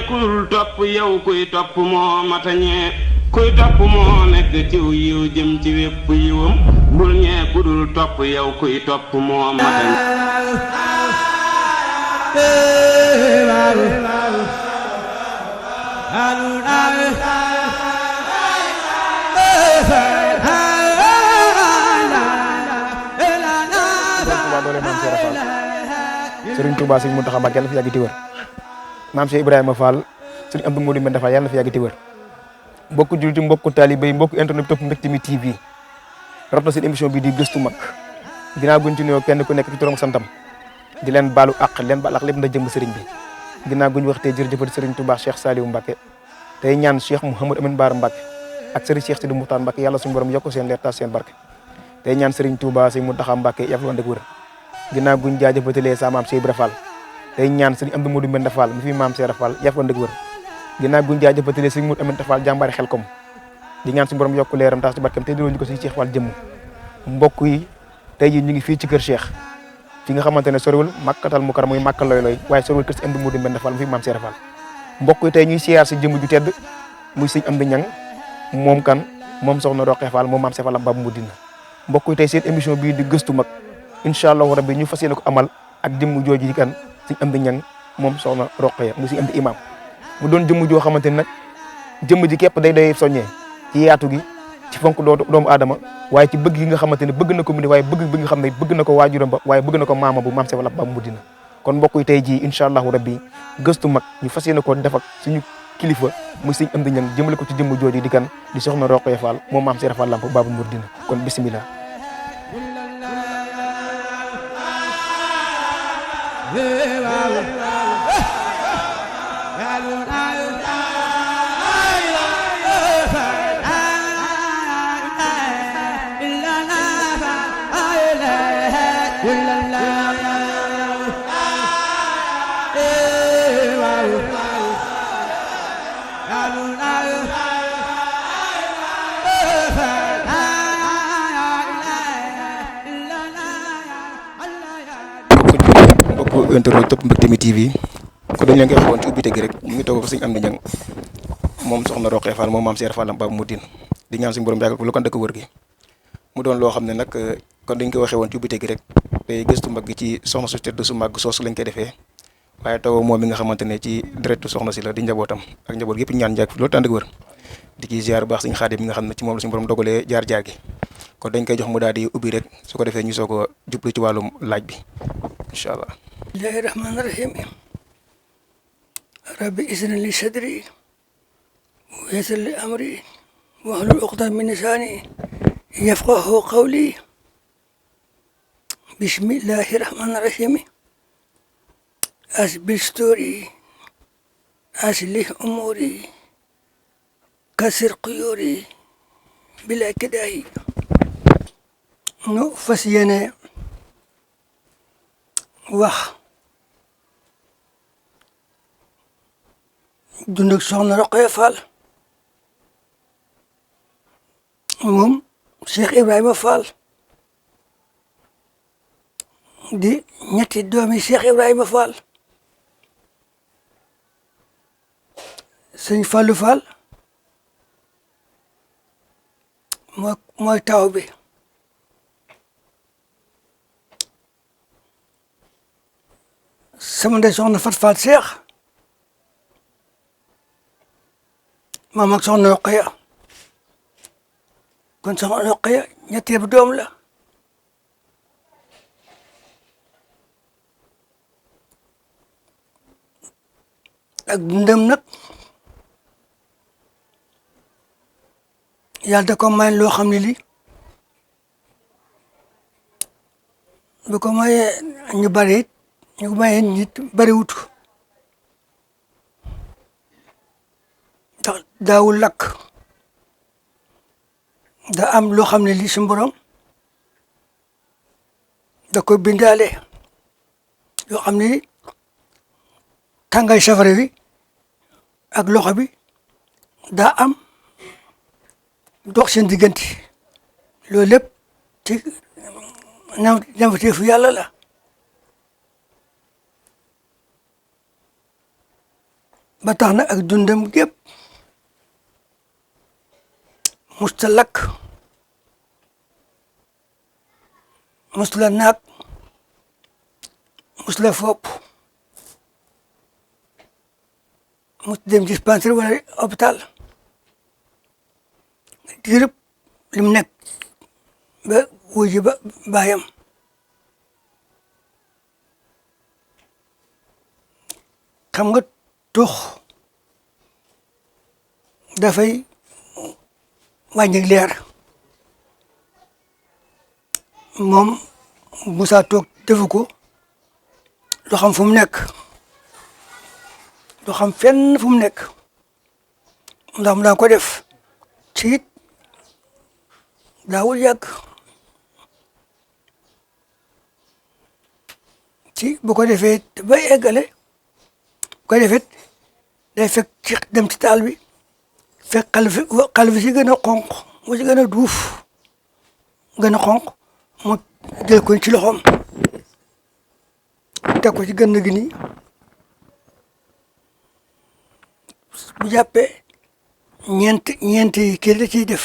ñee kul topp yow kuy topp moo matañee kuy topp moo nekk ciw yiw jëm ci wépp yiwam bul ñee kudul topp yow kuy topp moo matañee Sëriñ Touba Sëriñ Mountakha Mbacké yàlla na fi yàgg te wér maam Cheikh Ibrahima Fall Sëriñ Abdou Modou Mbenda Fall yàlla na fi yàgg te wér mbokku jullit mbokku taalibe yi mbokku internet topp Mbectemi mi TV rawatina seen émission bi di gëstu mag ginnaaw guñ ci nuyoo kenn ku nekk ci turam santam di leen baalu àq leen baal àq lépp na jëm sëriñ bi ginnaaw guñ wax tey jërëjëfal Sëriñ Touba Cheikh Saliou Mbacké tey ñaan Cheikh Mouhamadou Amine Bara Mbacké ak Sëriñ Cheikh Sidi Moukhtar Mbacké yàlla suñu borom yokk seen leer taas seen barke tey ñaan Sëriñ Touba Sëriñ Mountakha Mbacké yàlla woon dëgg wér ginnaaw guñ jaajëfatalee sa maam Cheikh Ibra Fall tey ñaan Sëriñ Amdou Modou Mbenda Fall mu fi maam Cheikh Fall yàlla woon dëgg wér ginnaaw guñ jaajëfatalee Sëriñ Modou Amine Fall jàmbaari Xelkom di ñaan suñu borom yokk leeram taas ci barkeem tey diloo ñu ko Sëriñ Cheikh Fall jëmm mbokk yi tey jii ñu ngi fii ci kër Cheikh fi nga xamante ne soriwul Makkatal Mukarram muy Makka looy looy waaye soriwul kër si Amdou Modou Mbenda Fall mu fi maam Cheikh Fall mbokk yi tey ñuy siyaar si jëmm ju tedd muy Sëriñ Amdi Ñang moom kan moom soxna Roqee Fall moom maam Cheikh Fall am Babu Mudina mbokk yi tey seen émission bii di gëstu mag incha allahu rabbi ñu fas yéene ko amal ak jëmm jooju yi kan Sëriñ Amdi Ñang moom soxna Roqee mu Sëriñ Amdi Imam mu doon jëmm joo xamante ne nag jëmm ji képp day soññee ci yaatu gi ci fonk doomu aadama waaye ci bëgg gi nga xamante ne bëgg na ko mu ne waaye bëgg bi nga xam ne bëgg na ko waajuram ba waaye bëgg na ko maama bu maam Cheikh Fall Babu Mudina kon mbokk yi tey jii incha allahu rabbi gëstu mag ñu fas yéene ko def ak suñu kilifa muy Sëriñ Amdi Ñang jëmale ko ci jëmm jooju di kan di soxna Roqee Fall moom maam Cheikh Fall lamp Babu Mudina kon bismillah internet topp Mbectemi TV ko dañ leen koy waxoon ci ubbite gi rek ñu ngi toog ak Sëriñ Amdi Ñang moom soxna Roqee Fall moom maam Cheikh Fall Babu Mudina di ñaan suñu borom yàggal ko lu kon dëkk wër gi mu doon loo xam ne nag kon dañ koy waxee woon ci ubbite gi rek tey gëstu mag gi ci soxna su tedd su màgg soosu lañ koy defee waaye taw moom mi nga xamante ne ci deretu soxna si la di njabootam ak njaboot yëpp ñaan jàgg fi loolu tànd ak wër di ci ziar baax Sëriñ Xaadim mi nga xam ne ci moom la suñu borom dogalee jaar gi kon dañ koy jox mu daal di ubbi rek su ko defee ñu soog a jublu ci wàllum laaj bi incha allah. bismillahi rahmaani rahim rabbi isna li sadri wa yassir li amri wahlul uqdatan min lisani yafqahu qawli bismillahi rahmaani rahim asbil stori aslih umuri kasir quyuri bila kidayi nu fas yéene wax dund ak soxna Roqee Fall moom Cheikh Ibrahima Fall di ñetti doomi Cheikh Ibrahima Fall sëñ Fallou Fall mooy taw bi sama ndey soxna Fat Fall Cheikh maam ak soxna Roqee kon soxna Roqee ñetteelu doom la ak dundam nag yàlla da ko may loo xam ne lii bu ko mayee ñu bari it ñu ko mayee nit bariwut ndax daawul lakk da am loo xam ne lii suñu borom da ko bindaale loo xam ne tàngaay safara wi ak loxo bi daa am dox seen diggante loolu lépp ci nawteefu yàlla la ba tax na ak dundam gépp musta lakk musta naag musta fopp musta dem dispensaire wala hôpital diirëb li mu nekk ba wuji ba baayam xam nga tux dafay wàññi leer moom Moussa toog defu ko du xam fu mu nekk du xam fenn fu mu nekk ndax mu daan ko def ci it daawul yàgg ci bu ko defee ba eggale bu ko defee day fekk ci dem ci taal bi fekk xale bi si gën a xonq mu si gën a duuf gën a xonq mu jël ko ci loxoom teg ko ci gën gi nii bu jàppee ñeenti kii la ciy def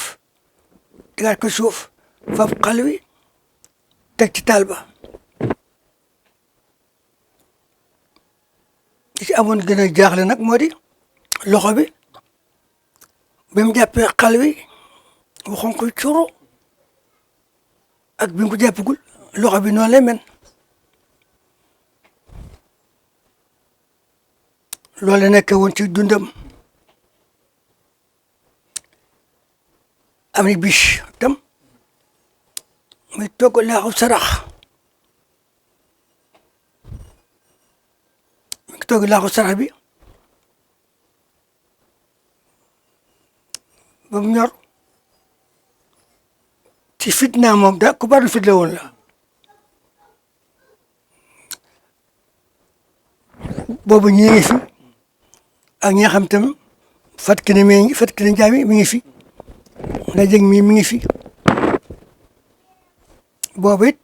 tegaat ko suuf fab xale bi teg ci taal ba li ci amoon gën a jaaxle nag moo di loxo bi mu jàppee xale bi bu xonq curu ak bi mu ko jàppagul loxo bi noonu lay mel loolu la nekkee woon ci dundam am na bis tam muy togg laaxu sarax mi ngi togg laaxu sarax bi ba mu ñor ci fitna moom da ku bari fit la woon la boobu ñi ngi fi ak ñi nga xam tam Fatou Kiné Ndiaye mi ngi fi Ndeye Dieng mi ngi fi boobu it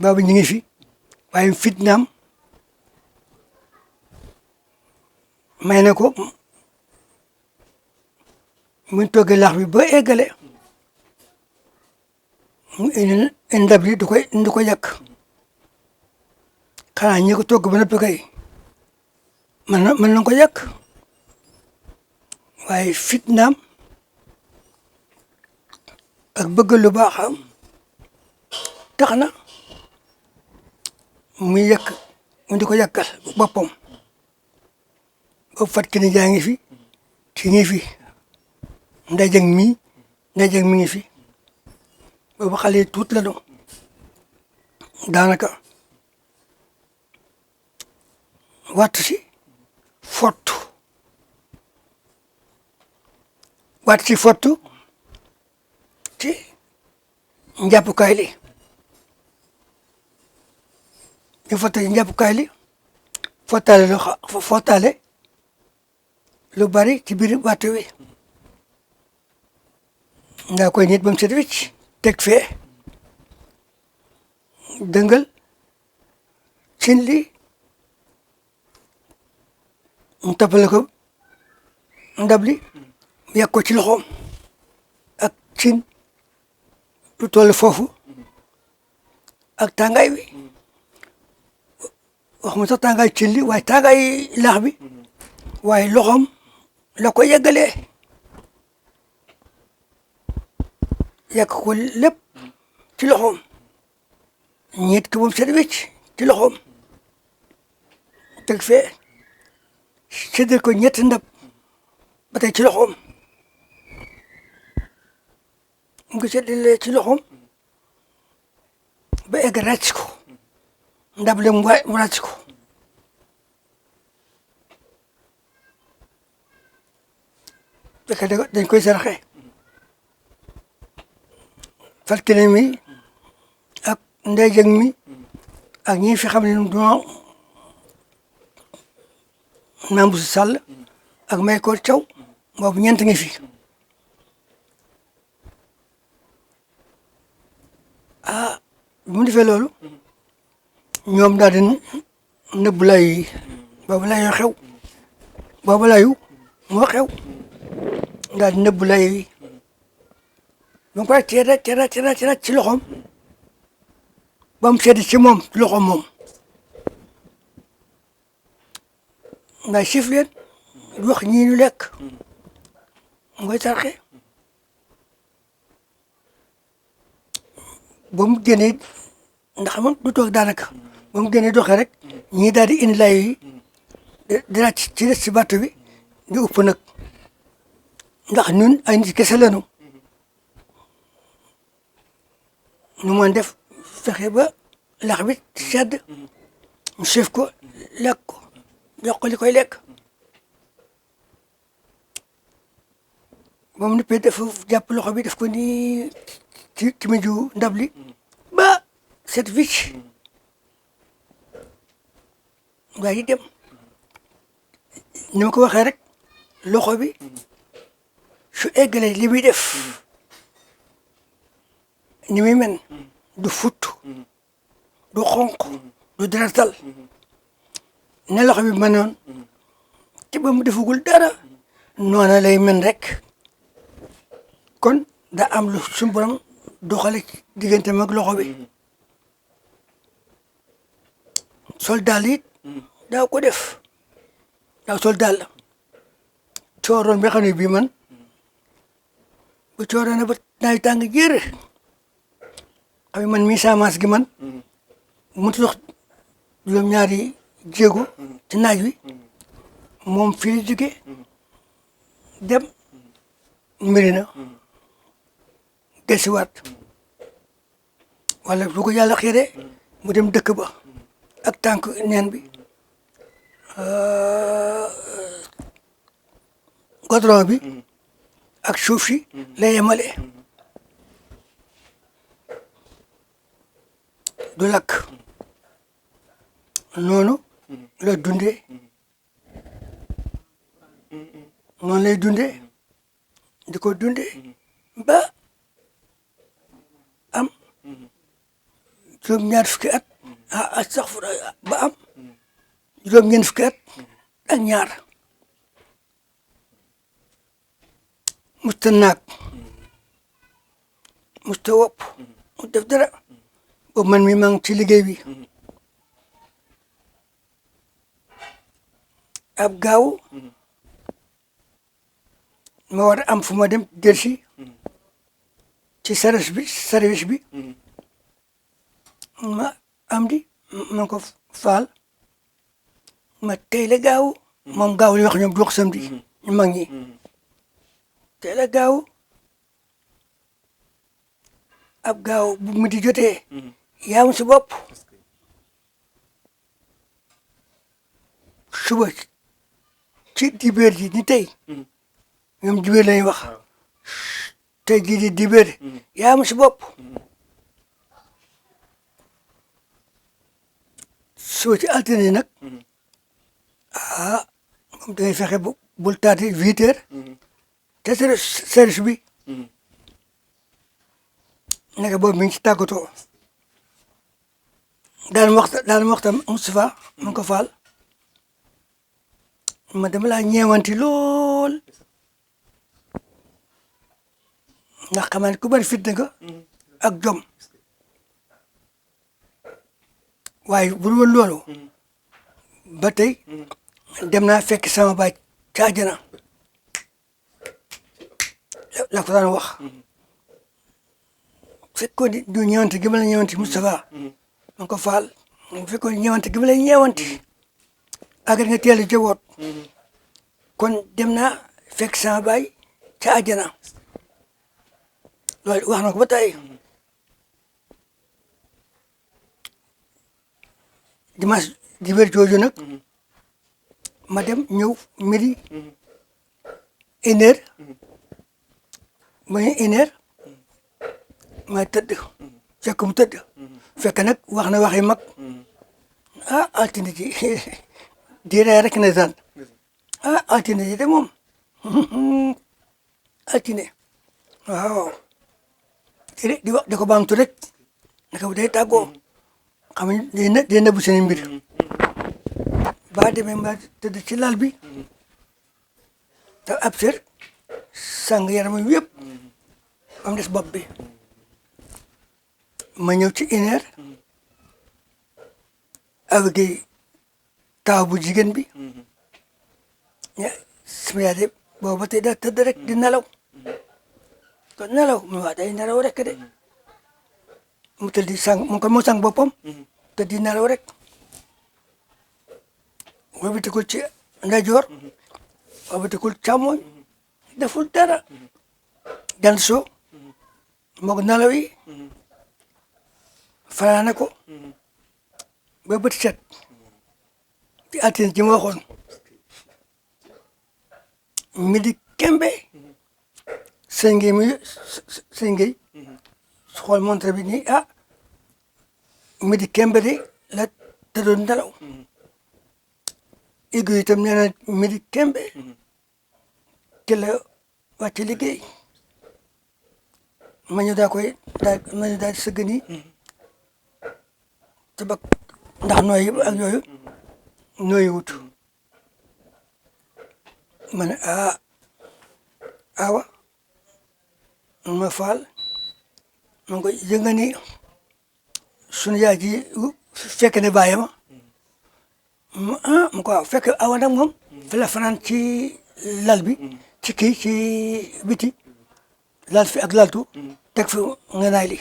boobu ñu ngi fi waaye fitnaam may na ko mu toggee laax bi ba eggale mu indi ndab li du ko yàq xanaa ñi ko togg ba noppi kay mën na ko yàq waaye fitnaam ak bëgg lu baaxam tax na muy yàq mu di ko yàqal boppam boobu Fatou Kiné Ndiaye ngi fi ci ngi fi Ndeye Dieng mi ngi fi boobu xale yi tuut la doon daanaka wattu si fottu ci njàppukaay li ñu fottu ci njàppukaay li fottaale lu bari ci biir wattu wi ndaa koy nit ba mu set wicc teg fee dëngal cin li mu toppale ko ndab li mu yàq ko ci loxoom ak cin lu toll foofu ak tàngaay bi wax ma sax tàngaay cin li waaye tàngaay laax bi waaye loxoom la ko yeggalee yàq ko lépp ci loxoom ñeet ko moom set wecc ci loxoom teg fee séddal ko ñetti ndab ba tey ci loxoom mu ngi séddalee ci loxoom ba egg ràcc ko ndab le mu ràcc ko fekk dañ koy saraxe Fatou Kiné mi ak Ndeye Dieng mi ak ñi fi xam ne ñoo Mame Bousso Sall ak Maykor Thiaw boobu ñeent ngi fi bi mu defee loolu ñoom daal di nëbb layu yi boobu layu xew boobu layu moo xew daal di nëbb layu yi ba mu koy teeraat ci loxoom ba mu sedd ci moom loxoom moom ngay siif leen di wax ñii ñu lekk ngoy tarxe ba mu génnee ndax moom du toog daanaka ba mu génnee doxee rek ñii daal di indi layu yi dina ci des ci batt bi di upp nag ndax ñun ay nit kese lañu ñu mën def fexe ba lax bi sedd ñu siif ko lekk ko jox ko li koy lekk ba mu nippee dafa jàpp loxo bi def ko nii ci miju ndab li ba set wicc waa yi dem ni ma ko waxee rek loxo bi su eggalee li muy def ni muy mel du futt du xonq du daratal ne loxo bi mënoon te ba mu defugul dara noona lay mel rek kon da am lu suñu borom doxale diggante mag loxo bi sol daal it daa ko def daa sol daal cooroon bi xam ne bii man bu cooroon ba naaj tàng jër xam ne man mii saamaas gi man mu dox juróom-ñaari jéego ci naaj wi moom fii la jóge dem Mirina desiwaat wala lu ko yàlla xiire mu dem dëkk ba ak tànk neen bi godron bi ak suuf si la yemale du lakk noonu la dundee noonu lay dundee di ko dundee ba am juróom-ñaar fukki at ba am juróom-ñeent fukki at ak ñaar musta naag musta wopp mu def dara boobu man mi maa ngi ci liggéey bi ab gaaw ma war a am fu ma dem delsi ci service bi ma am di ma ko faal ma tey la gaaw moom gaaw li wax ñoom du wax samedi ñu mag ñi tey la gaaw ab gaaw bu mu di jotee yaam si bopp suba ci dibéer ji ni tey ñoom dibéer lañuy wax tey jii di dibéer yaam si bopp suba ci altine nag moom dangay fexe bul taati 8 heures te service bi nekk boobu mi ngi ci tàggatoo daal ma waxtaan Moustapha mu ko faal ma dama laa ñeewanti lool ndax xam ne ku bari fit nga ak jom waaye bu dul woon loolu ba tey dem naa fekk sama baay ca àjjana la ko daan wax fekkoon ni du ñeewanti gi ma la ñeewanti Moustapha ma ko faal fekkoon ni ñeewanti gi ma la ñeewanti agat nga teel a jaboot kon dem naa fekk sama baay ca àjjana loolu wax na ko ba tey dimanche dibéer jooju nag ma dem ñëw midi 1 heure ma ne 1 heure ma tëdd fekk mu tëdd fekk nag wax na waxi mag altine ji diire rek na daan altine ji de moom altine waaw di wax da ko baamtu rek naka day tàggoo xam ne day nëbbu seen mbir ba demee ma tëdd ci lal bi te ab sër sang yaram yëpp am des bopp bi ma ñëw ci une heure avec taaw bu jigéen bi sama yaay de booba tey daa tëdd rek di nelaw kon nelaw mu wax day nelaw rek de mu tëdd di sang mu ko moo sang boppam te di nelaw rek wëlbatikul ci ndeyjoor wëlbatikul càmmoñ deful dara jant soo moog nelaw yi fanaane ko ba bët set ci altine ji ma waxoon midi kembe sëñ Gueye xool montre bi nii ah midi kembe de la tëddoon nelaw Igu itam nee na midi kembe ci la wàcc liggéey ma ñu daa koy ma ñu daal di sëgg nii te ba ndax nooyi ak yooyu nooyi wut ma ne awa ma faal ma ngi koy yënga ni sunu yaay ji fekk ne bàyyi ma mu ko waaw fekk awa nag moom fi la fanaan ci lal bi ci kii ci biti lal fi ak laltu teg fi nga naay li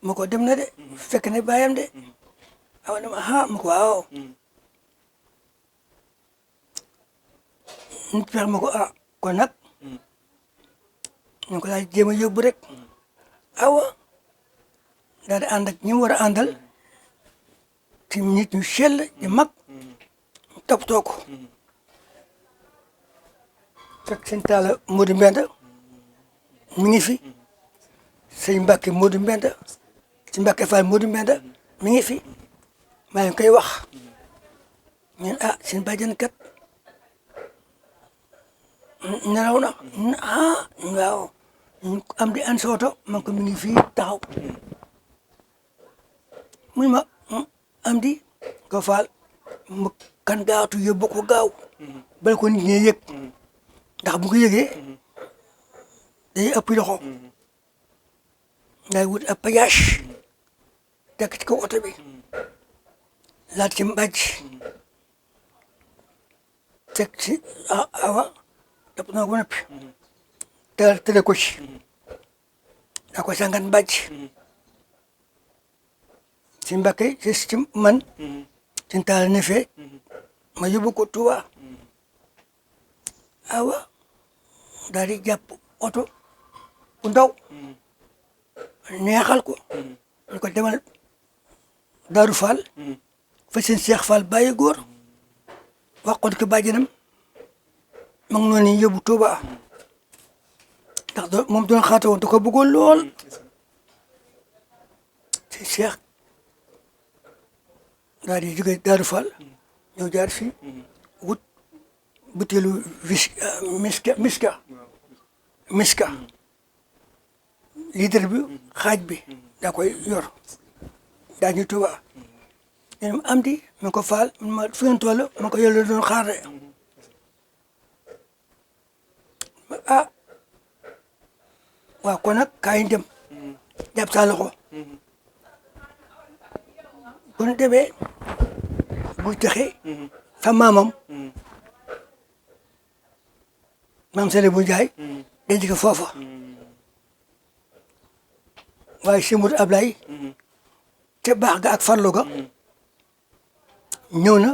ma ko dem na de fekk ne bàyyam de awa ne ma ma ko waaw nit pex ma ko kon nag ñu ko daal jéem a yóbbu rek awa daal di ànd ak ñi mu war a àndal ci nit ñu sell di mag toppatoo ko fekk sëñ Talla Modou Mbenda mi ngi fi sëñ Mbacke Modou Mbenda sëñ Mbacke Fall Modou Mbenda mi ngi fi maa ngi koy wax ñun seen bàjjen kat nelaw na waaw am di an sooto man ko mi ngi fii taxaw muy ma am di ko faal mu kan gaawtu yóbbu ko gaaw bal ko nit ñi yëg ndax bu ko yëgee day ëpp loxo ngay wut ab payage tekk ci kaw oto bi laat ci mbàjj teg ci awa dap na ko ba noppi tële ko ci daa ko sangan mbàjj ci Mbàkke ci man ci Talla ne fee ma yóbbu ko Tuuba awa daal di jàpp oto bu ndaw neexal ko ñu ko demal Daaru Fall fa seen Seex Fall bàyyi góor wax ko bàjjenam ma ngi noonu yóbbu Tuuba ndax moom doon xaata woon da ko bëggoon lool si Seex daal di jóge Daaru Fall ñëw jaar fii wut butéelu miska litre bi xaaj bi daa koy yor daa ñu Tuuba ñun am di ma ko faal ma fi ngeen toll ma ko yàlla doon xaar de waaw kon nag kaay dem jàpp sa loxo bu ñu demee bu taxe fa maamam maam Sele bu Njaay denc ko foofa waaye si Modou Ablaye te baax ga ak farlo ga ñëw na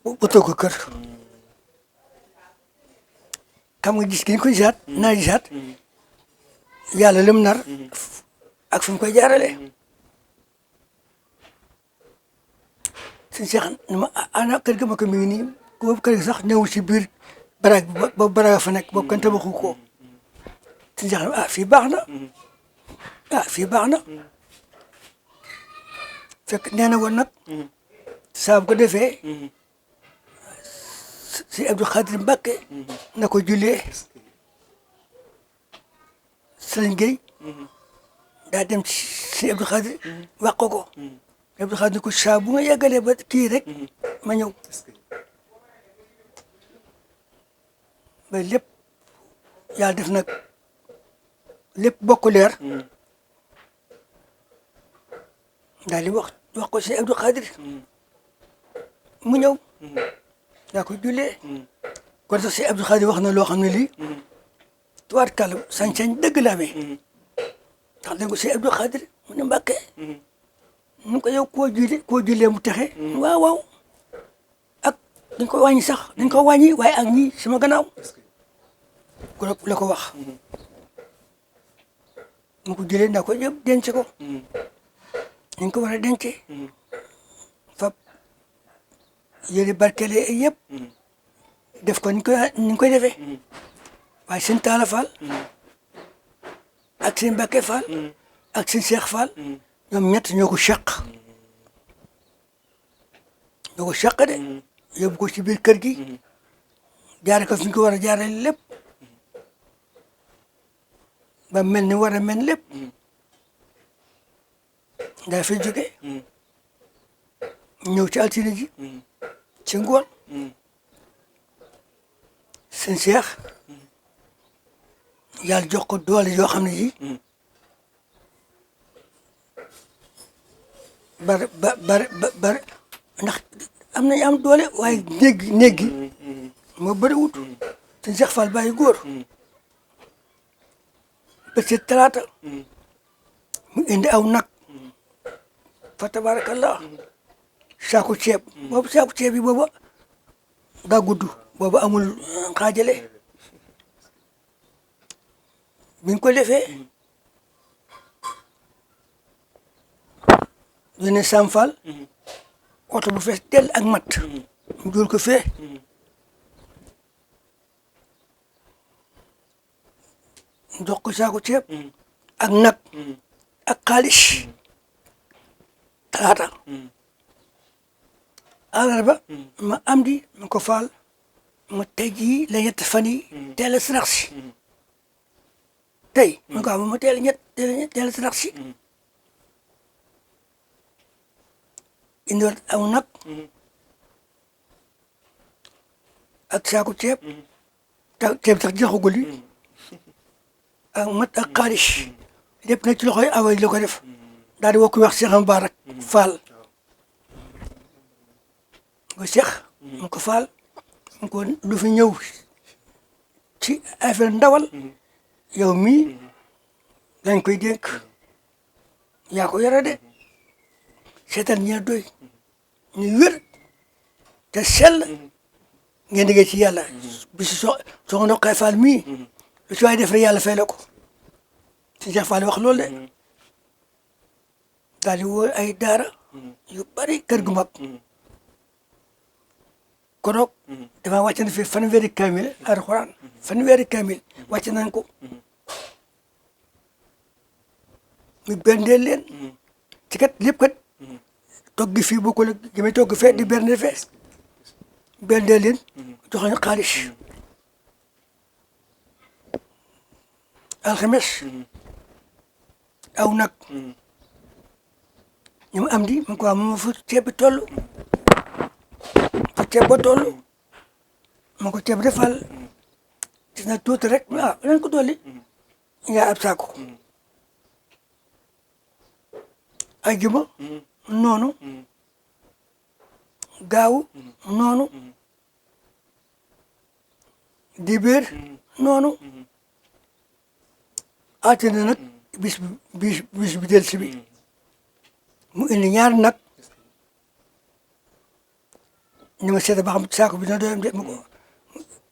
bu toog ko kër xam nga gis gi ñu koy gisaat naa gisaat yàlla lim nar ak fu mu koy jaarale suñu seex ni ma ana kër ga ma ko mi ngi nii boobu kër gi sax ñëwul si biir baraag bi boobu baraag fa nekk boobu kan tabaxu ko suñu seex ne fii baax na fii baax na fekk nee na woon nag saa bu ko defee si Abdou Khadir Mbacke na ko jullee Sëriñ Gueye daa dem si Abdou Khadir wax ko Abdou Khadre ko saa bu nga yeggalee ba kii rek ma ñëw ba lépp yàlla def nag lépp bokk leer daal di wax ko si Abdou Khadre mu ñëw daa ko jullee kon sax si Abdou Khadre wax na loo xam ne lii tubaarkàlla sañ-sañ dëgg la amee ndax dégg nga si Abdou Khadre mu ne Mbàkke mu ko yow koo jullee mu texe waaw waaw ak dañ ko wàññi sax dañ ko wàññi waaye ak ñi sama gannaaw ko la ko wax mu ko jullee naa ko yëpp denc ko ñu ko war a dencee fab yële barkele yëpp def ko ni ñu koy defee waaye seen Talla Fall ak seen Mbàkke Fall ak seen Cheikh Fall ñoom ñett ñoo ko seq de yóbbu ko ci biir kër gi jaare ko fi ñu ko war a jaare lépp ba mel ni war a mel lépp daa fay jóge ñëw ci altine ji ci ngoon seen Cheikh yàlla jox ko doole yoo xam ne ji bari ndax am nañu am doole waaye néeg gi moo bëri wut te Cheikh Fall bàyyi góor ba ci talaata mu indi aw nag fa tabarakallah saaku ceeb boobu saaku ceeb yi booba daa gudd boobu amul xaajale biñ ko defee ñu ne Sam Fall oto bu fees dell ak mat mu jël ko fee jox ko saako ceeb ak nag ak xaalis talaata àllarba ma am di ma ko faal ma tey jii la ñett fan yi teel a sarax si tey ma ko am ma teel a sarax si indiwaat aw nag ak saako ceeb ceeb sax jeexagul yi ak mat ak xaalis lépp nag ci loxoy awa yi la ko def daal di woo ko wax Cheikh Mbarak Fall ko Cheikh mu ko Fall mu ko lu fi ñëw ci affaire ndawal yow mii dañ koy dénk yaa ko yore de seetal ñi doy ñu wér te sell ngeen liggéey ci yàlla bi si soxna Ndoxay Fall mii lu ci waay def rek yàlla fay la ko si Cheikh Fall wax loolu de daal di woo ay daara yu bari kër gu mag konoog dafa wàcc na fi fanweeri kaamil alxuraan fanweeri kaamil wàcc nañ ko mu bendeel leen ci kat lépp kat togg fii bu ko la jëmee togg fee di bernde fee bendeel leen joxoñ xaalis alxames aw nag ñu am di ma ko am ma fu ceeb bi toll fu ceeb ba toll ma ko ceeb defal gis na tuuti rek lañ ko dolli yaa ab saako ajjuma noonu gaaw noonu dibéer noonu altine nag bis bi del si bi mu indi ñaar nag ni ma seeta ba xam saako bi dina doyam de mu ko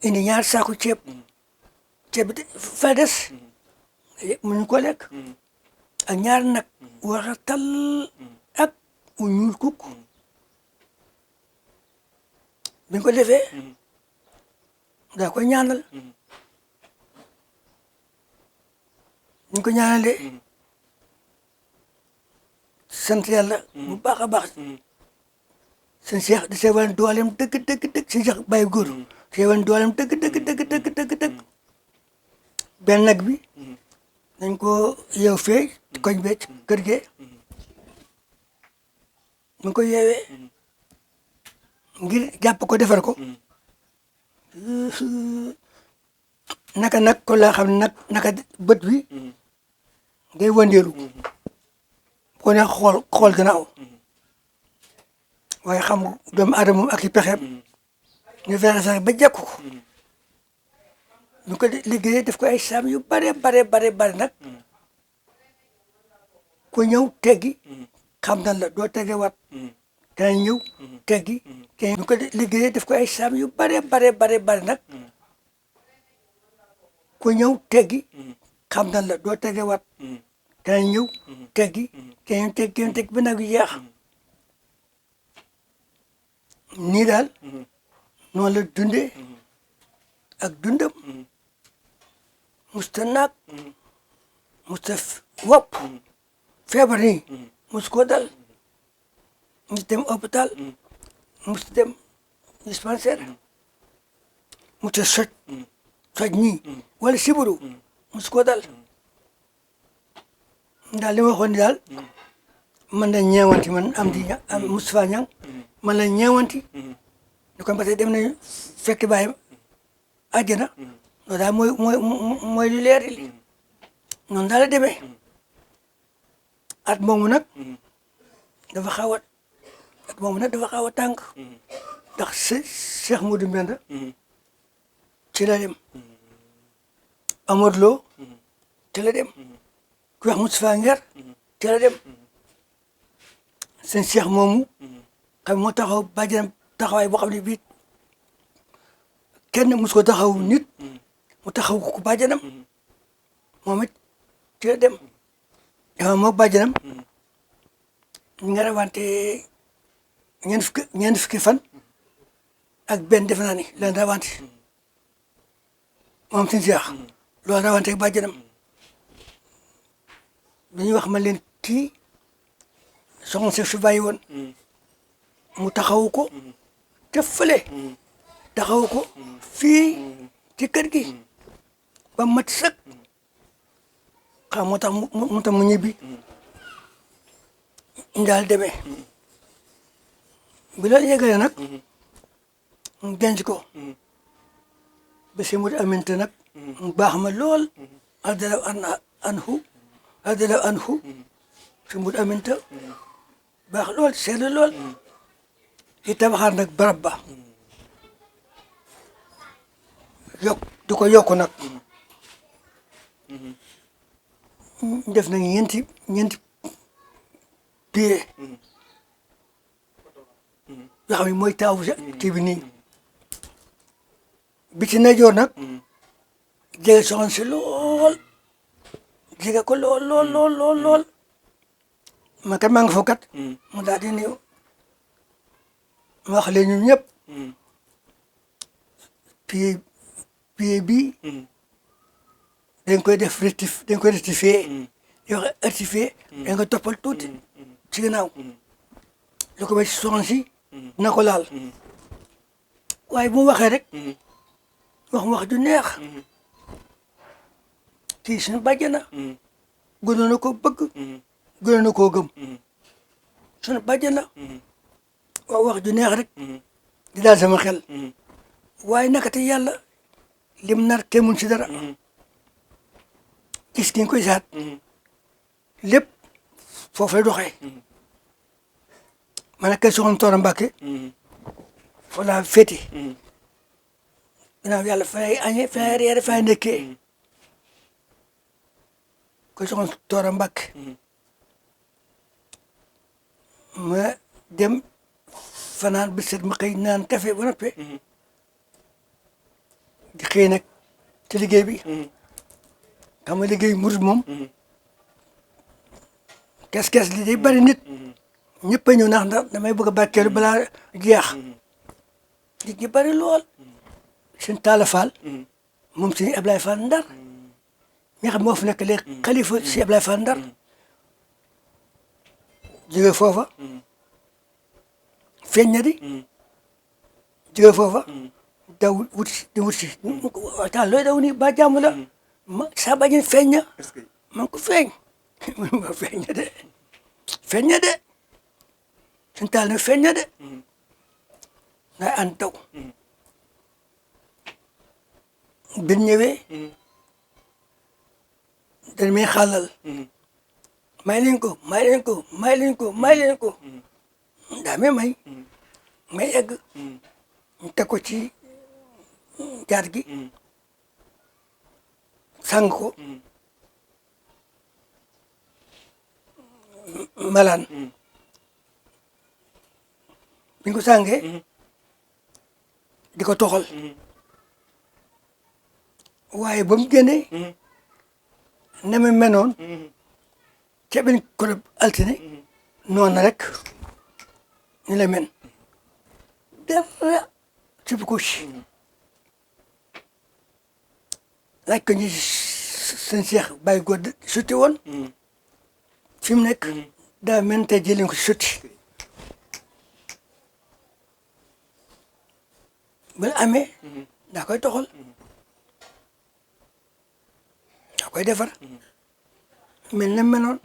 indi ñaar saako ceeb bi fa des mënuñu ko lekk ak ñaar nag war a tal ak u ñuul kuk bi ko defee daa koy ñaanal ñu ko ñaanalee sant yàlla bu baax a baax seen Cheikh di seewan dooleem dëgg seen Cheikh bàyyi góor seewan dooleem dëgg benn nag bi dañ ko yeew fee koñ bee kër gee mi ngi ko yeewee ngir jàpp ko defar ko naka nag ko laa xam ne naka bët bi day wëndeelu ko ne xool gannaaw waaye xam doomu aadama moom ak i pexeem ñu fexe sax ba jekku ko ñu ko liggéeyee def ko ay saam yu bare nag ku ñëw teggi xam nan la doo tege wat danañ ñëw teggi te ñu ko liggéeyee def ko ay saam yu bare nag ku ñëw teggi xam nan la doo tege wat danañ ñëw teggi te ñu teggi ba nag yu jeex nii daal noonu la dundee ak dundam musta naag musta wopp feebar nii mus ko dal mus dem hôpital mus dem dispensaire musta soj nii wala sibiru mus ko dal daal li ma waxoon ni daal man la ñeewanti man am Moustapha Niang man la ñeewanti ñu kon parce que dem nañu fekk bàyyam àjjana loolu daal mooy lu leer li noonu daal la demee at moomu nag dafa xaw a tànk ndax Cheikh Modou Mbenda ci la dem Amadou Lo ci la dem ku wax Moustapha Nguer ci la dem seen Cheikh moomu xam moo taxaw bàjjanam taxawaay boo xam ne bii kenn mus ko taxaw nit mu taxaw ko bàjjanam moom it ci la dem dama moo bàjjanam ñu nga rawante ñeent fukki fan ak benn defe naa ni leen rawante moom seen Cheikh loolu rawante ak bàjjanam dañuy wax ma leen kii soxna si fi bàyyi woon mu taxawu ko te fële taxawu ko fii ci kër gi ba mat sëkk xam moo tax mu ñibbi daal demee bi loolu yeggalee nag mu denc ko ba si mu aminte nag mu baax ma lool radiyallahu anhu si mu aminte baax lool seetlu lool di tabaxaat nag barab ba di ko yokk nag def nag ñeenti pieds yoo xam ne mooy taawu kii bi nii bi ci najoor nag jege soxna si lool jege ko lool man kat maa ngi foofu kat mu daal di néew ma wax leen ñun ñëpp pied bii dañ koy def rectifier di wax rectifier dañ koy toppal tuuti ci gannaaw lu ko ba ci soxna si na ko laal waaye bu mu waxee rek wax ju neex kii suñu bàjjana gënoon na ko bëgg gënoon na koo gëm suñu bàjjana wax ju neex rek di daal sama xel waaye naka te yàlla lim nar te mun si dara gis ki koy saat lépp foofu la doxee man ak kay soxna Toora Mbàkke foo laa féete ginnaaw yàlla fay añee fay reere fay ndekkee koy soxna Toora Mbàkke ma dem fanaan bi set ma xëy naan café ba noppee di xëy nag ci liggéey bi xam nga liggéey murid moom kes li day bari nit ñëpp a ñëw ndax damay bëgg a barkeelu balaa jeex nit ñi bari lool seen Talla Fall moom si Ablaye Fall Ndar mi nga xam moo fi nekk léegi xalifa si Ablaye Fall Ndar jóge foofa feeñ na di jóge foofa daw wut si taal looy daw nii ba jàmm la ma saa bàjjen feeñ na ma ko feeñ ma feeñ na de suñu taal nag feeñ na de ngay ànd taw bi ñëwee dañ may xàllal may leen ko may leen ko may leen ko may leen ko daa may egg ñu teg ko ci jaar gi sang ko malaan bi ñu ko sàngee di ko toxal waaye ba mu génnee na mu menoon ca benn ko altine noonu rek ni la men dara ci ko ci laaj ko ñi seen Cheikh Baye Góor sotti woon fi mu nekk daa mel tey jëlee ko sotti ba amee daa koy toxal daa koy defar mel na menoon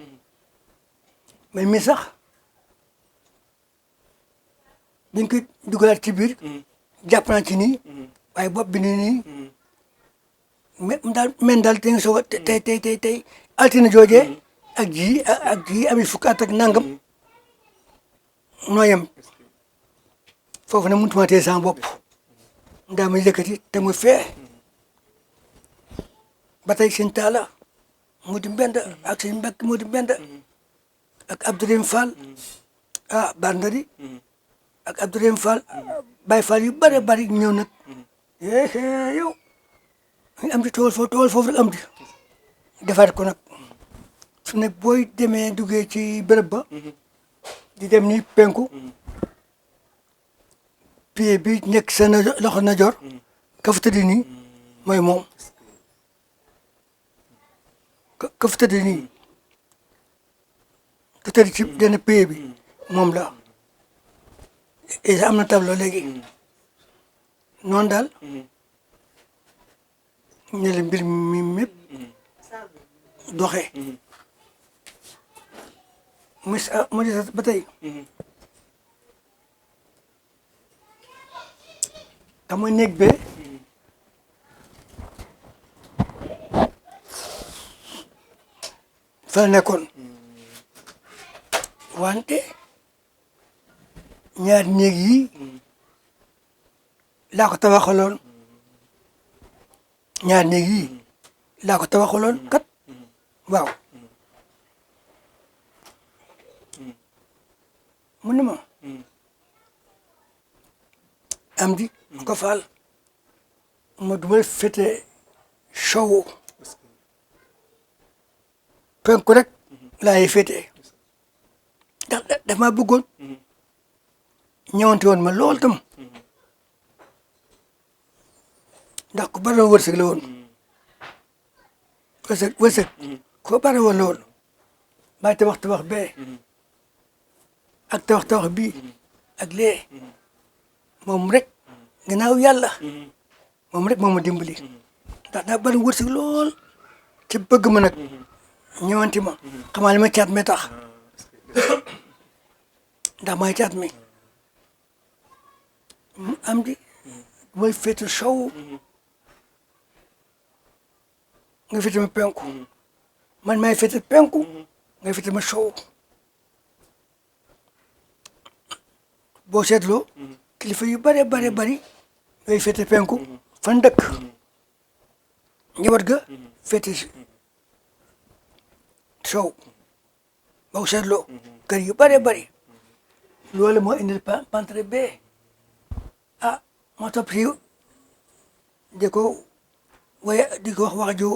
mel mi sax biñ ko dugalaat ci biir jàpp naa ci nii waaye bopp bi nii men daal te nga soog a tey altine joojee ak ji am fukki at ak nangam noo yem foofu nag mënutuma tee sama bopp ndaa ma yëkkati te mu fee ba tey seen taala mu di mbend ak seen mbekk mu di mbend ak Abdourahim Fall bandari ak Abdourahim Fall Baye Fall yu bare bari ñëw nag yow am di tool foofu rek am di defaat ko nag su ne booy demee duggee ci béréb ba di dem ni penku pied bi nekk sa loxo na jor ka fa tëdd nii mooy moom ka fa tëdd nii ka tëdd ci benn pied bi moom la et am na tableau léegi noonu daal ñu ne mbir mi mépp doxee mu des ba tey xam nga néeg bee fa la nekkoon wante ñaari néeg yi laa ko tabaxaloon ñaari néeg yi laa ko tabaxaloon kat waaw mu ne ma am di ko faal ma dumal fete sowu penku rek laay fete ndax daf maa bëggoon ñëwante woon ma lool tam ndax ku bari woon wërsëg la woon wërsëg ku bari woon la woon maa tabax bee ak tabax bii ak lee moom rek gannaaw yàlla moom rek moo ma dimbali ndax daa bari wërsëg lool ci bëgg ma nag ñëwanti ma xamaa li ma caat mi tax ndax maay caat mi am di mooy féete sow nga féete ma penku man maay féete penku nga féete ma sow boo seetloo kilifa yu bare bari ngay féete penku fan dëkk njaboot ga féete sow boo seetloo kër yu bare bari loolu moo indi pantre bee moo topp si di ko wax ju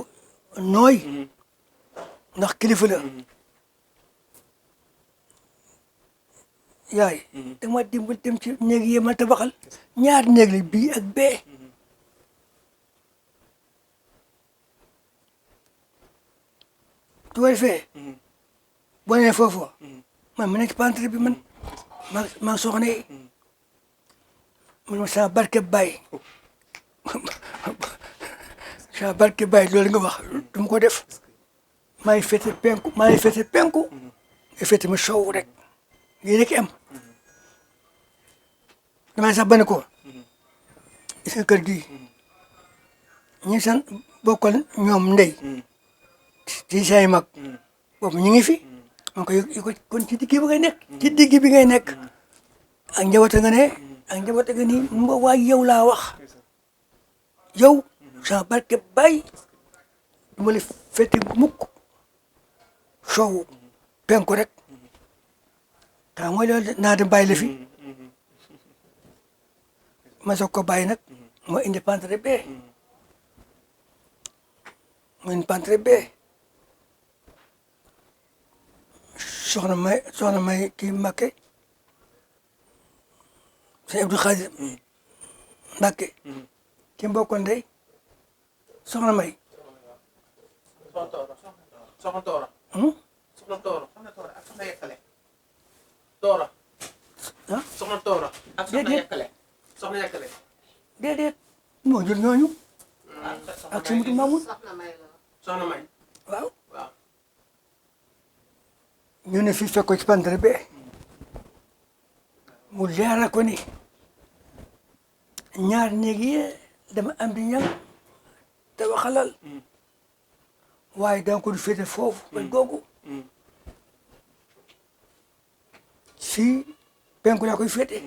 nooy ndax kilifa la yaay dama dimbal dem ci néeg yi ma tabaxal ñaar néeg la bii ak bee tuway fee boo nee foofu man ma nekk ci pantre bi man maa soxna yi man ma sama barke Baye sama barke Baye loolu nga wax du ma ko def maa ngi féete penku nga féete ma sow rek lii rek am damay sax ba ne ko gis nga kër gi ñi san bokkal ñoom ndey ci say mag boobu ñu ngi fi man ko kon ci digg bi ngay nekk ci digg bi ngay nekk ak njaboot nga ne ak njaboot nga ni mba waay yow laa wax yow sama barke bay du ma la fete mukk soowu penku rek ta mooy loolu naa dem bàyyi la fi ma soog ko bàyyi nag moo indi pantre bee moo indi pantre bee soxna may kii Mbakke sëñ Abdou Khadir Mbakke ki mbokkoon ndey soxna may soxna Toora. soxna Toora ak soxna Yekkale. Toora. ah soxna Toora. ak soxna Yekkale. soxna Yekkale. déedéet moo jur ñooñu ak si mutu Mamoun soxna May. waaw waaw. ñu ne fii fekk ko ci pantere be mu leeral ko ni ñaar néeg yi dama am di ñang te waxalal waaye danga ko du féete foofu bañ googu fii penku laa koy féete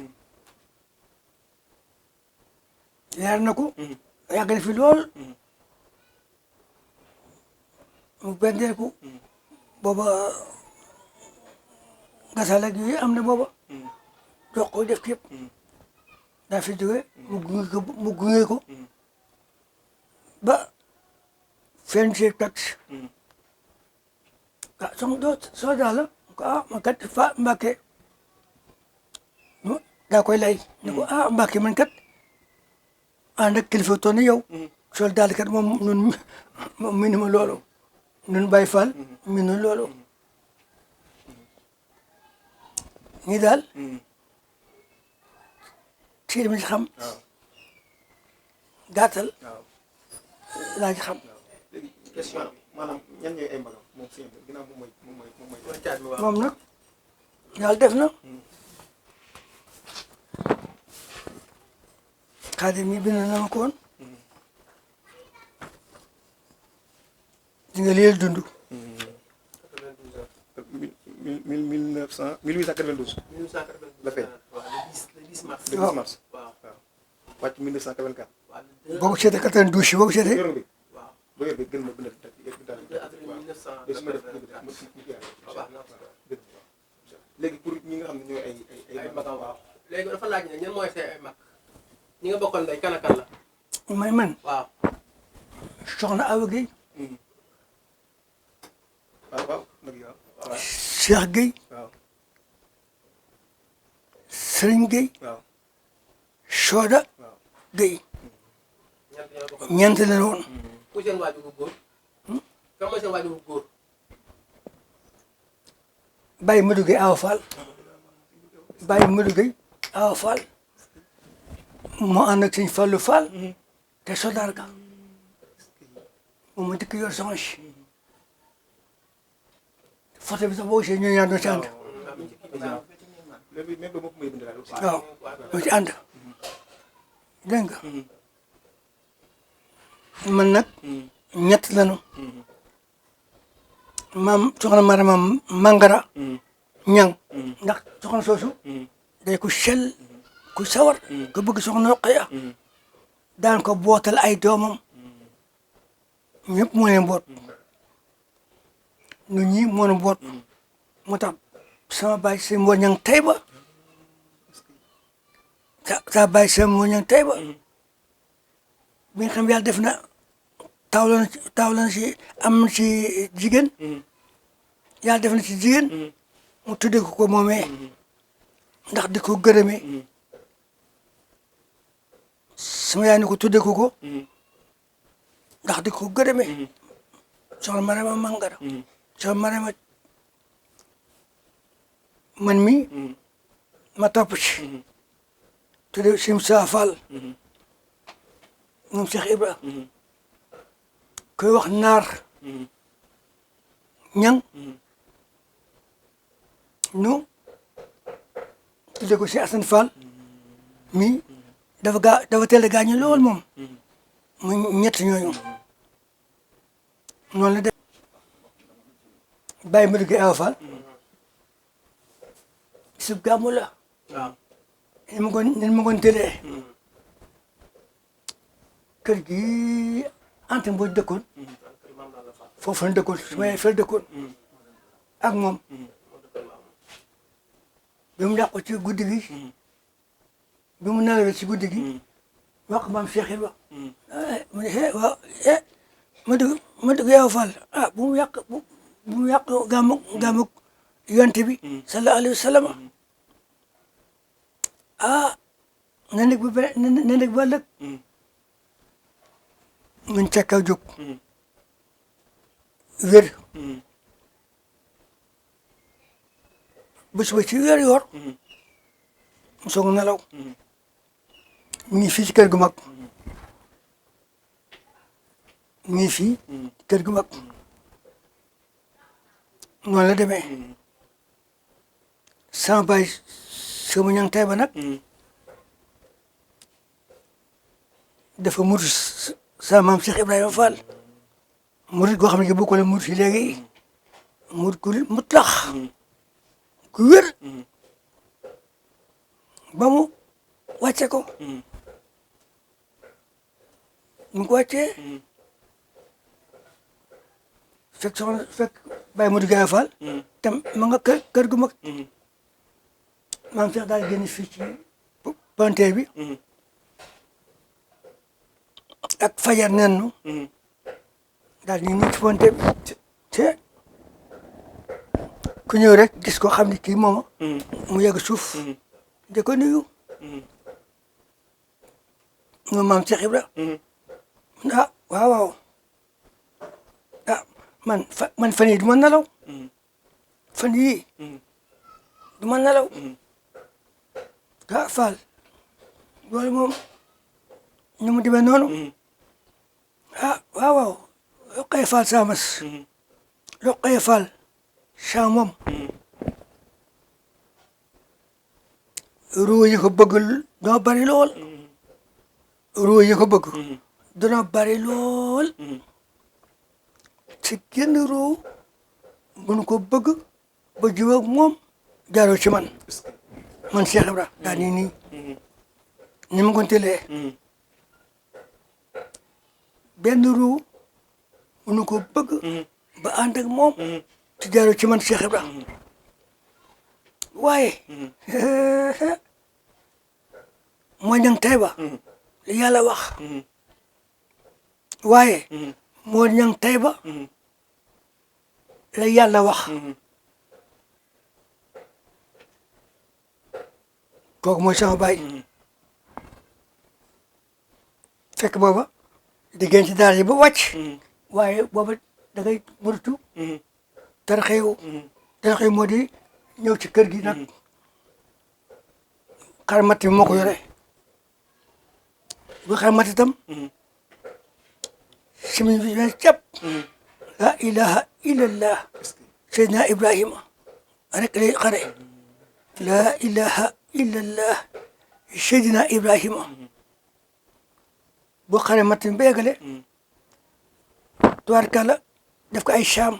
leer na ko yàgg na fi lool mu bendeeku booba gasal ak yooyu am na booba dox ko def yëpp daa fi jóge mu gunge ko ba fen see tax ah soo daal la ko man kat fa Mbàkke daa koy lay ne ko Mbàkke man kat ànd ak kilifa toon yow sol daal kat moom moom minu ma loolu nun Baay Faal minu loolu ñi daal ci li ma ci xam gàttal laa ci xam léegi question bi maanaam ñan ñooy ay mbagam moom sëñ bi ginnaaw moom mooy caat bi waaw. moom nag yàlla def na Xaadim mi bind na ma ko woon di nga leel dund 1892 la feeñ le 10 mars. le 10 mars waaw. wàcc 1984 waaw. boo ko seetee 92 boo ko seetee yor nga bi waaw. ba yor bi gën ma bindal daal de avril 1984. léegi pour ñi nga xam ne ñooy ay magam waaw. léegi dafa laaj ne ñan mooy say ay mag ñi nga bokkal ndey kan ak kan la. man waaw. soxna Awa Gueye waaw nag yow waaw Cheikh Gueye waaw Serigne Gueye waaw Soda waaw Gueye ñan ñoo bokkal. ñeent la woon ku seen waajur bu góor. kan mooy seen waajur bu góor. Baye Modou Gueye Awa Fall Baye Modou Gueye Awa Fall moo ànd ak Sëñ Fallou Fall te soldaar ga moom ma dëkk yor soxna si photo bi sax boo gisee ñoo ñaar ñoo ci ànd léegi même ba ma ko may bind daal aussi waaw ñoo ci ànd dégg nga man nag ñett lañu maam soxna Marama Mangara ñang ndax soxna soosu day ku sell ku sawar ku bëgg soxna Roqaya daan ko bootal ay doomam ñëpp moo leen boot nu ñi moo leen boot moo tax sama baay seen mboor ñang tey ba sa baay seen mboor ñang tey ba bi nga xam yàlla def na taw la si am ci jigéen yàlla def na ci jigéen mu tuddee ko moomee ndax di ko gërëmee sama yaay ni ko tuddee ko ndax di ko gërëmee soxna Marama Mangara soxna Marama man mi ma topp ci tuddee Sim Sa Fall moom Cheikh Ibra koy wax naar ñang nu tuddee ko si Assane Fall mi dafa teel a gaañu lool moom mu ñett ñooñu noonu la def bàyyi ma dugg Awa Fall sub gàmmu la waaw ni ma koon tëlee kër gi ante boo dëkkoon foofu la dëkkoon su ma yaay fa la dëkkoon ak moom bi mu làqu ci guddi gi bi mu nelawee ci guddi gi wax maam Cheikh Ibra mu ne waaw ma dugg Awa Fall ah bu mu yàq gàmmu yonte bi sallallahu alayhi wa sallam ah na nekk ba ëllëg mun ca kaw jóg wér bés ba ci wér yor mu soog nelaw mu ngi fii ci kër gu mag mu ngi fii kër gu mag noonu la demee sama baay sama ñang tay ba nag dafa mutu sama maam Cheikh Ibrahima Fall murit goo xam ne bokkul ak murit yi léegi murit gu mutlax gu wér ba mu wàcce ko mu ko wàccee fekk Baye Modou Gaye Fall te ma nga kër gu mag maam Cheikh daal génn fii ci panteer bi ak fajar nennu daal ñu ngi ci panteer bi te ku ñëw rek gis ko xam ne kii mooma mu yegg suuf di ko nuyu moom maam Cheikh Ibra ah waaw waaw ah man fan yii du ma nelaw fan yii du ma nelaw ah Fall loolu moom ni mu demee noonu ah waaw waaw Roqaya Fall Samas Roqaya Fall saa moom ruu yi ko bëgg doo bari lool ruu yi ko bëgg dina bari lool ci genn ruu mënu ko bëgg ba jiw ak moom jaaroo ci man Cheikh Ibra daal nii ni ma ko tëlee benn ruu mënu ko bëgg ba ànd ak moom ci jaaroo ci man Cheikh Ibra waaye moo ñang tay ba li yàlla wax waaye moo ñang tay ba la yàlla wax kooku mooy sama baay fekk booba diggéen ci daara yi ba wàcc waaye booba da ngay murtu taraxew moo di ñëw ci kër gi nag xarmat bi moo ko yore bu xarmat itam simiñ bi wen cap la ilaha illallah seydina ibrahima rek lay xare la ilaha illallah seydina ibrahima boo xare mat bi ba yeggale tubaarkàlla def ko ay saam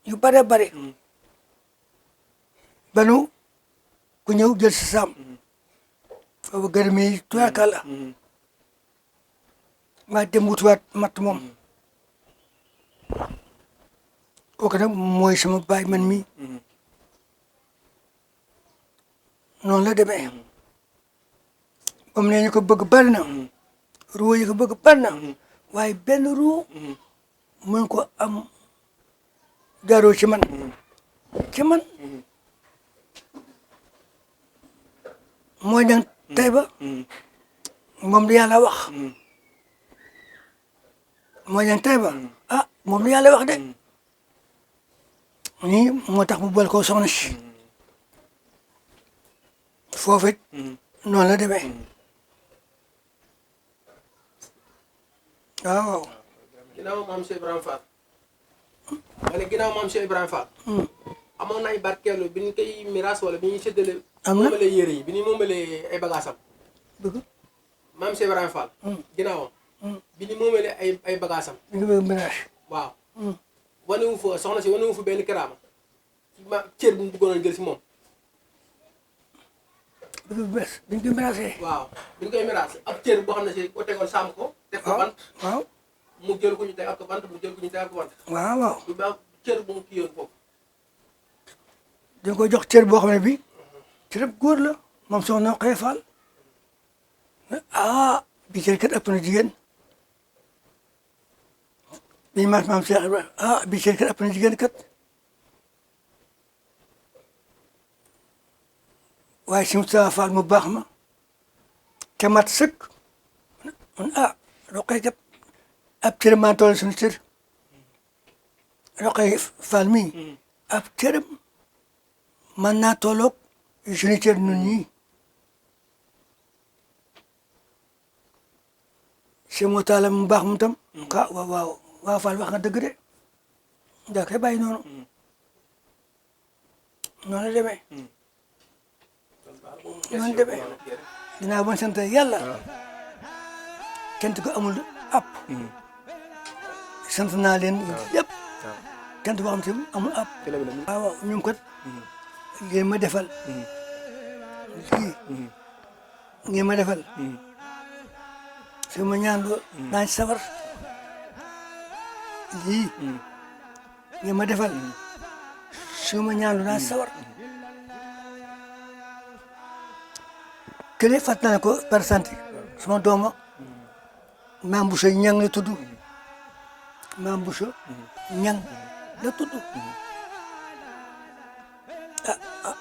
yu bare bare banu ku ñëw jël si saam foofu gërëm yi tubaarkàlla maa dem wutuwaat matt moom kooku nag mooy sama baay man mi noonu la demee moom nee ñu ko bëgg bari na ruu yi ko bëgg bari na waaye benn ruu mën ko am jaaroo ci man moo ñang tay ba moom la yàlla wax moo ñang tay ba ah moom la yàlla wax de nii moo tax mu boole ko soxna si foofu it noonu la demee waaw ginnaaw maam Cheikh Ibrahima Fall ma ne ginnaaw maam Cheikh Ibrahima Fall amoon na ay barkeelu bi ñu koy miraas wala bi ñuy séddale. am na moomalee yére yi bi ñuy moomalee ay bagaasam. dëgg. maam Cheikh Ibrahima Fall. ginnaawam. bi ñu moomalee ay bagaasam. ñu ngi bëgg ménage. waaw. wane wu fa soxna si wane wu fa benn kiraama. ma cër bu mu bëggoon jël si moom. dëgg bu bees dañ koy ménagé. waaw bi ñu koy miraas ab cër boo xam ne si ko tegoon sàmm ko. teg ko bant waaw mu jël ko ñu tegal ko bant mu jël ko ñu tegal ko bant. waaw waaw. bu baax cër bu mu kii yoon foofu. dañ koy jox cër boo xam ne bii cër bu góor la moom soxna Roqaya Fall bi cër kat ëpp na jigéen bi maam Cheikh Ibrahima bi cër kat ëpp na jigéen kat waaye si Moustapha Fall mu baax ma te mat sëkk man Roqaya kat ab cër maa toll suñu cër Roqaya Fall mii ab cëram man naa tolloog suñu cër ñun ñii si moo taala mu baax mu tam waaw Fall wax nga dëgg de daa koy bàyyi noonu noonu la demee noonu la demee dinaa bon sant yàlla kent ko amul app sant naa leen yëpp kent boo xam te amul app waaw ñu ngi ko ngeen ma defal lii ngeen ma defal su ma ñaan loo naa ci sawar lii ngeen ma defal su ma ñaan loo naa ci sawar kële fàtt naa ko par sant sama dooma maam Bousso ñang la tudd maam Bousso ñang la tudd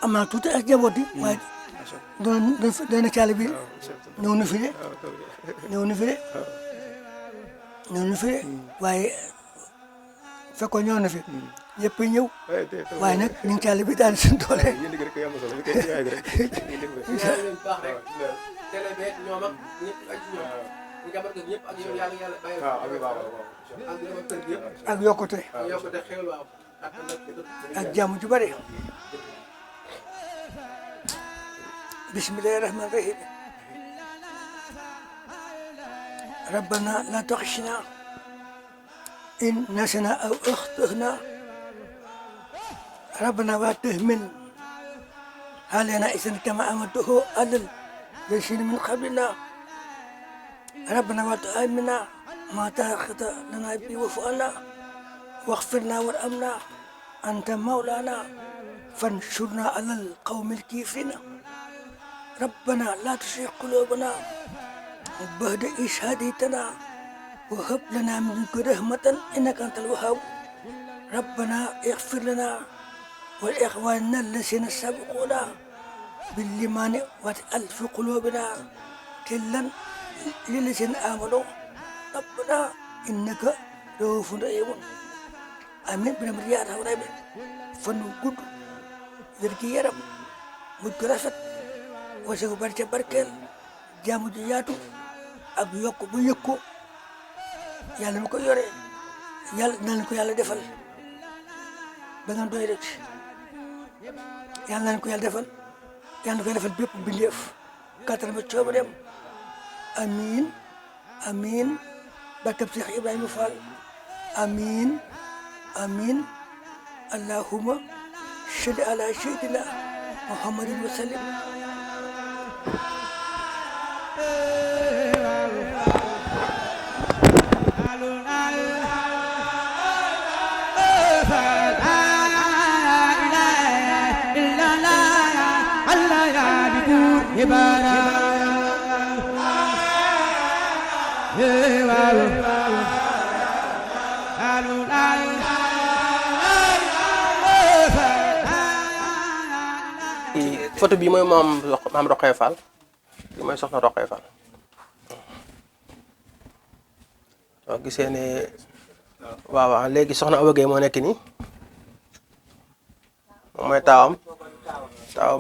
am naa tuuti ak njaboot yi waaye doon na caale bi ñëw na fi de ñëw na fi de ñëw na fi de waaye fekkoon ñëw na fi yëpp ñëw waaye nag ñu ngi caale bi daal seen doole. ak yokkute ak jàmm ju bari. bismillahi rahmani rahim rabbana la taxshina in nasina aw axtana rabbana wa tahmil علينا إذن كما أمده على الذين من قبلنا ربنا وتؤمنا ما تأخذ لنا به وفعلنا واغفرنا وارحمنا أنت مولانا فانشرنا على القوم الكافرين ربنا لا تزغ قلوبنا بعد إذ هديتنا وهب لنا من لدنك رحمة إنك أنت الوهاب ربنا اغفر لنا ولإخواننا الذين سبقونا بالإيمان واجعل في قلوبنا غلا للذين آمنوا ربنا إنك رؤوف رحيم آمين برحمتك يا أرحم الراحمين fan wu gudd wér gi yaram mujj gu rafet wasagu barke barkeel jaamu ji yaatu ak yokk bu yëkku yàlla na ko yore yàlla na leen ko yàlla defal ba ngeen doy rek yàlla na leen ko yàlla defal yàlla na ko defal bépp bindeef kattan ba coobareem amiin amiin barkab Cheikh Ibrahima Fall amiin amiin allahumma salli ala sayyidina muhammadin wa sallim photo bi mooy maam Roqaya Fall bi mooy soxna Roqaya Fall soo gisee ne waaw léegi soxna Awa Gueye moo nekk nii moom mooy taawam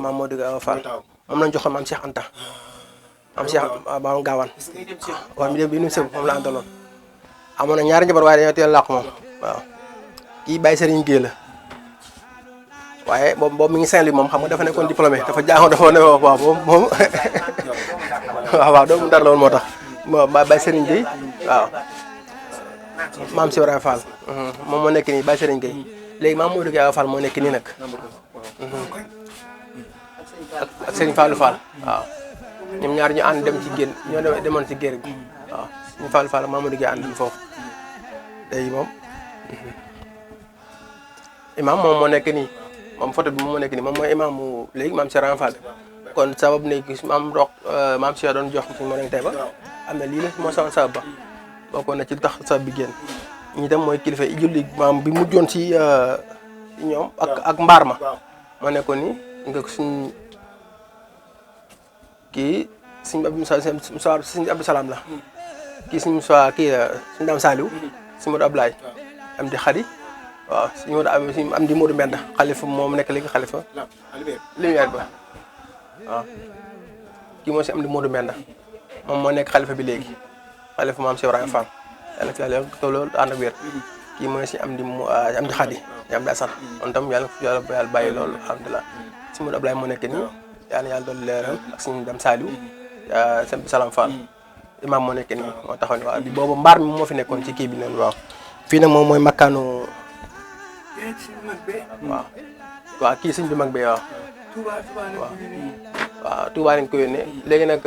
maam Modou Awa Fall moom lañ joxoon maam Cheikh Anta maam Cheikh maam Gawane waaw mi dem bi nu sëb moom la àndaloon amoon na ñaari njaboot waaye dañoo teel làqu moom waaw kii Baye Serigne Gueye la waaye boobu mi ngi Saint-Louis moom xam nga dafa nekkoon diplômé dafa jaaxoon dafa ne waaw moom waaw doomu Ndar la woon moo tax Baye Serigne Gueye waaw maam Cheikh Ibrahima Fall moom moo nekk nii Baye Serigne Gueye léegi maam Modou Gueye Fall moo nekk nii nag ak Serigne Fallou Fall waaw ñoom ñaar ñu ànd dem ci génn ñoo demoon ci géer gi waaw Serigne Fallou Fall maam Modou Gueye ànd foofu léegi moom imam moom moo nekk nii moom photo bi moom moo nekk nii moom mooy imam mu léegi maam Cheikh Ibrahima Fall kon sabab ne gis maam Cheikh doon jox suñu moo tey ba am na lii la moo sama sabab ba bokkoon na ci tax sabab bi génn ñi tam mooy kilifa i julli maam bi mujjoon ci ñoom ak mbaar ma moo nekkoon ni nga suñ kii suñ Abdou Salaam la kii suñ Moussa kii suñ Dame Saliou suñ Modou Ablaye am di xari waaw suñu am di Modou Mbenda xalifa moom nekk léegi xalifa lumière ba waaw kii moo si am di Modou Mbenda moom moo nekk xalifa bi léegi xalifa maam Cheikh Ibrahima Fall yàlla fi yàlla tolloo ànd ak wér kii mooy si am di xadi am di Assane on tam yàlla bàyyi loolu alhamdulilah si Modou Ablaye moo nekk nii yàlla doon leeral ak suñu Dame Saliou sëñ Salam Fall imam moo nekk nii moo taxaw ni waaw bi boobu mbaar mi moo fi nekkoon ci kii bi noonu waaw fii nag moom mooy makkaanu waaw kii sëñ bi mag bi waaw waaw Touba lañ ko yónnee léegi nag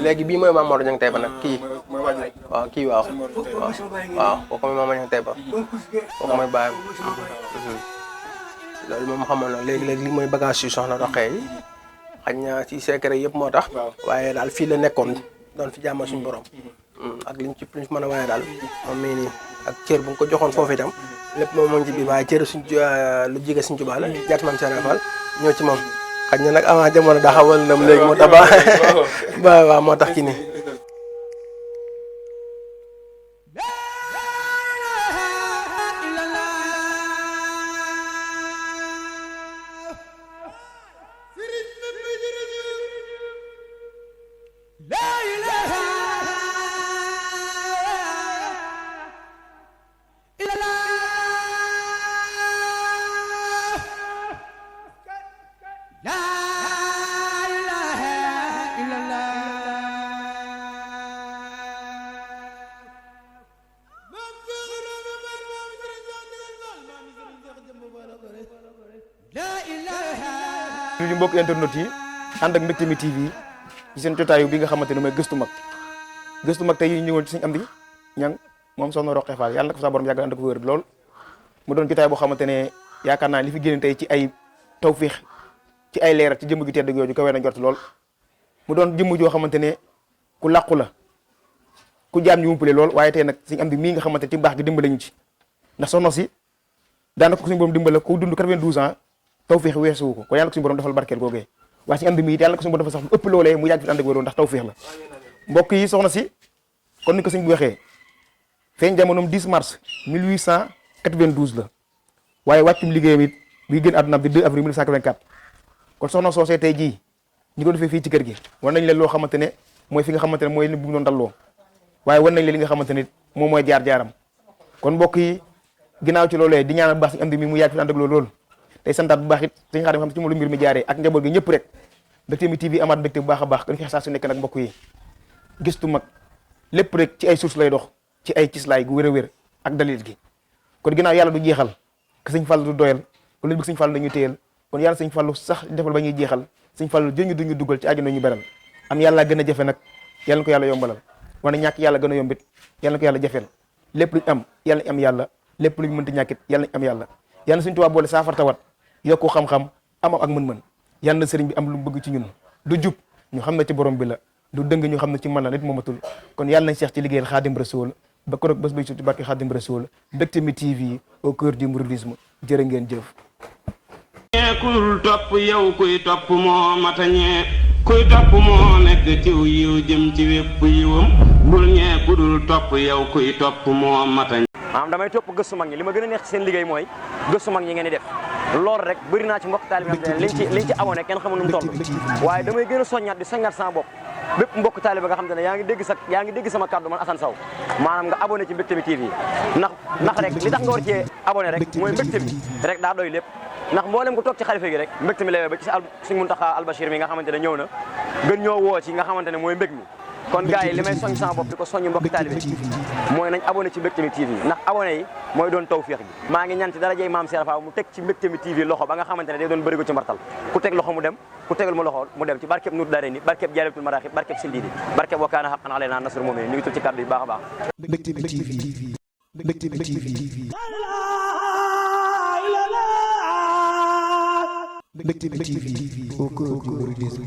léegi bii mooy Mame Mor Niang Taïba nag kii waaw kii waaw kooku mooy Mame Mor Niang Taïba kooku mooy bàyyam loolu moom xamoon na léegi li mooy bagage yu soxna Roqee yi xañ na ci secret yëpp moo tax waaye daal fii la nekkoon doon fi jàmmal suñu borom ak liñ ci mën a waaye daal moom mii nii ak cër bu nga ko joxoon foofu itam lépp moom moo ci biir waaye cër suñ lu jige suñ Tuubaa la jaat maam Cheikh Fall ñëw ci moom xañ na nag avant jamono daa xawal nam léegi moo tax ba waaw moo tax ki nii ñu mbokk internet yi ànd ak Mbectemi TV ci seen jotaayu bi nga xamante ne mooy gëstu mag tey yi ñëwoon ci Sëñ Amdi Ñang moom soxna Roqee Fall yàlla na ko sa borom yàggal ànd ko wér lool mu doon jotaay boo xamante ne yaakaar naa li fi génn tey ci ay tawfiix ci ay leeral ci jëmm gi tedd yooyu ko wee na jot lool mu doon jëmm joo xamante ne ku làqu la ku jaam ñu wumpale lool waaye tey nag Sëñ Amdi mii nga xamante ci baax gi dimbale ñu ci ndax soxna si daanaka ko suñu borom dimbale ku dund 92 ans tawfiix weesuwu ko kon yàlla ko suñu borom defal barkeel googee waaye Sëñ Amdi mii it yàlla ko suñu borom defal sax lu ëpp loolee mu yàgg fi ànd ak wér ndax tawfiix la mbokk yi soxna si kon ni ko sëñ bi waxee feeñ jamonoom 10 mars 1892 la waaye wàccum liggéeyam it bi génn àdduna bi 2 avril 1984 kon soxna soosee tey jii ñi ko defee fii ci kër gi war nañ leen loo xamante ne mooy fi nga xamante ne mooy li bu mu doon dalloo waaye war nañ leen li nga xamante ne moom mooy jaar-jaaram kon mbokk yi ginnaaw ci loolee di ñaanal baax Sëñ Amdi mi mu yàgg fi ànd ak loolu tey santaat bu baax it sëñ Xaadim xam ci moom lu mbir mi jaaree ak njaboot gi ñëpp rek Mbectemi TV amaat mbégte bu baax a baax gën fi saa su nekk nag mbokk yi gëstu mag lépp rek ci ay source lay dox ci ay cislaay gu wér a wér ak dalil gi kon ginnaaw yàlla du jeexal que Sëñ Fallu du doyal kon lañ bëgg Sëñ Fallu dañuy téyal kon yàlla Sëñ Fallu sax defal ba ñuy jeexal Sëñ Fallu jëñu duñu dugal ci àjjana ñu beral am yàlla gën a jafe nag yàlla na ko yàlla yombalal wane ñàkk yàlla gën a yombit yàlla na ko yàlla jafeel lépp luñ am yàlla nañ am yàlla lépp luñ mënti ñàkkit yàlla nañ am yàlla yàlla Sëñ Tuubaa boole saafara tawat yokku xam-xam am ak mën-mën yàlla na sëriñ bi am lu mu bëgg ci ñun du jub ñu xam ne ci borom bi la du dëng ñu xam ne ci man la nit moomatul kon yàlla nañ seex ci liggéeyal Xaadim Rasuul ba ko bés bay ci barke Xaadim Rasuul Mbectemi TV au cœur du mouridisme jërë ngeen jëf kul topp yow kuy topp moo matañee kuy topp moo nekk ciw yiw jëm ci wépp yiwam bul ñee ku dul topp yow kuy topp moo matañee maanaam damay topp gëstu mag ñi li ma gën a neex ci seen liggéey mooy gëstu mag ñi ngeen di def loolu rek bëri naa ci mbokk taalibe liñ ci abonné kenn xamul nu mu toll waaye damay gën a soññaat di soññaat sama bopp bépp mbokk taalibe nga xam te ne yaa ngi dégg sama kàddu man Assane Sow maanaam nga abonné ci Mbectemi TV ndax rek li tax nga war cee abonné rek mooy Mbectemi rek daa doy lépp ndax mboolem ku toog ci xalifa gi rek mbégte mi lay ba ci Sëñ Muntaxa Albachir mi nga xamante ne ñëw na gën ñoo woo ci nga xamante ne mooy mbég mi kon gars yi li may soñ sama bopp di ko soññ mbokk taalibe mooy nañ abonné ci Mbectemi TV ndax abonné yi mooy doon tawfeex gi maa ngi ñaan ci darajey maam Cheikh Fall mu teg ci Mbectemi TV loxo ba nga xamante ne day doon bëri ko ci mbartal ku teg loxo mu dem ku tegal ma loxo mu dem ci barkeb Nuur Daarayni barkeb Jaalibatul Maraaxib barkeb Sindiidi barkeb wa kaana haqqan alaynaa nasrul mu'miniin ñu ngi tudd ci kàddu yi baax a baax Mbectemi TV Mbectemi TV Mbectemi TV au cœur du mouridisme